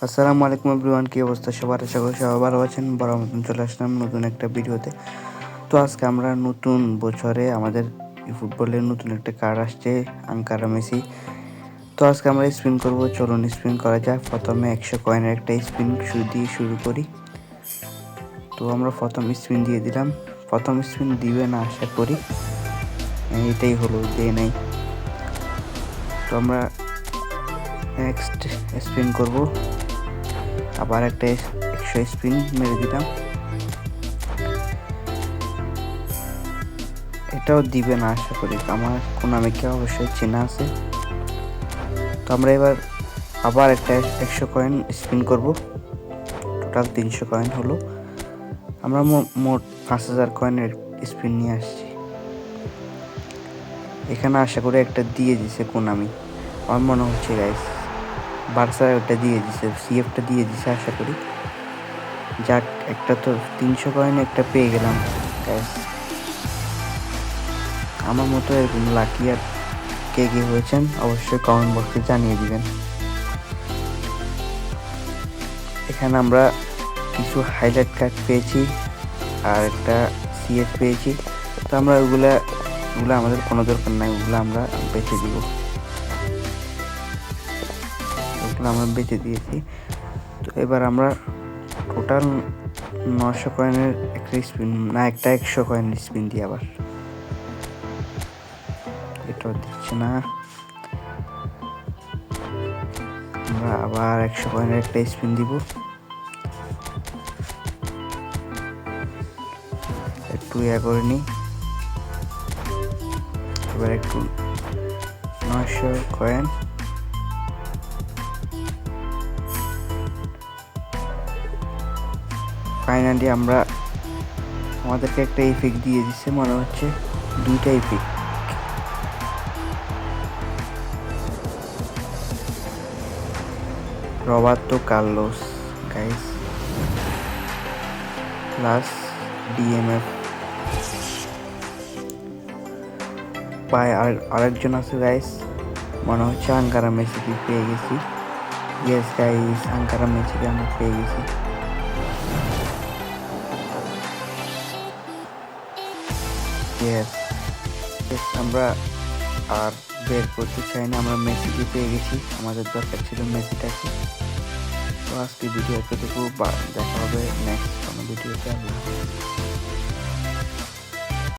আসসালামু আলাইকুম এভরিওয়ান, কি অবস্থা সবার? আশা করি সবাই ভালো আছেন। বড় মতন চলে আসলাম নতুন একটা ভিডিওতে। তো আজকে আমরা নতুন বছরে আমাদের ফুটবলের নতুন একটা কার্ড আসছে, আঙ্কারা মেসি। তো আজকে আমরা স্পিন করব, চলুন স্পিন করা যাক। প্রথমে 100 কয়েনের একটা স্পিন দিয়ে শুরু করি। তো আমরা প্রথম স্পিন দিয়ে দিলাম। প্রথম স্পিন দিবে না আশা করি, এটাই হলো, দিয়ে নেই। তো আমরা নেক্সট স্পিন করব, আবার একটা 100 স্পিন মেরে দিলাম, এটাও দিবে না আশা করি। আমার কোনামিকে অবশ্যই চেনা আছে। তো আমরা এবার আবার একটা 100 কয়েন স্পিন করব, টোটাল 300 কয়েন হলো। আমরা মোট 5000 কয়েনের স্পিন নিয়ে আসছি। এখানে আশা করি একটা দিয়ে দিছে কোনামি, আমার মনে হচ্ছে গাইস বার্সা একটা দিয়ে দিছে, সিএফটা দিয়ে দিছে আশা করি। যাক, একটা তো 300 কয়েন একটা পেয়ে গেলাম গাইস। আমার মতো এরকম লাকি আর কে কে হয়েছেন অবশ্যই কমেন্ট বক্সে জানিয়ে দিবেন। এখানে আমরা কিছু হাইলাইট কার্ড পেয়েছি আর একটা সিএফ পেয়েছি। তো আমরা ওগুলো আমাদের কোনো দরকার নাই, ওগুলো আমরা বেঁচে দিব, ওগুলো আমরা বেঁচে দিয়েছি। তো এবার আমরা টোটাল 900 কয়েনের একটা স্পিন, না একটা 100 কয়েনের স্পিন দিই আবার, এটাও দিচ্ছে না। আমরা আবার 100 কয়েনের একটা স্পিন দিব, একটু করে নিই। এবার একটু 900 কয়েন, ফাইনালি আমরা আমাদেরকে একটা ইফেক্ট দিয়ে দিচ্ছে, মনে হচ্ছে 2টা effect. Roberto Carlos guys plus DMF পায়। আরেকজন আছে গাইস, মনে হচ্ছে আঙ্কারা মেসিকে পেয়ে গেছি। ইয়েস গাইস, আঙ্কারা মেসিকে আমরা পেয়ে গেছি। ইয়েস, আমরা আর বের করতে চাই না, আমরা মেসিকে পেয়ে গেছি। আমাদের দরকার ছিল মেসিটাকে। তো আজকে ভিডিও এতটুকু, দেখা হবে নেক্সট কোনো ভিডিওতে।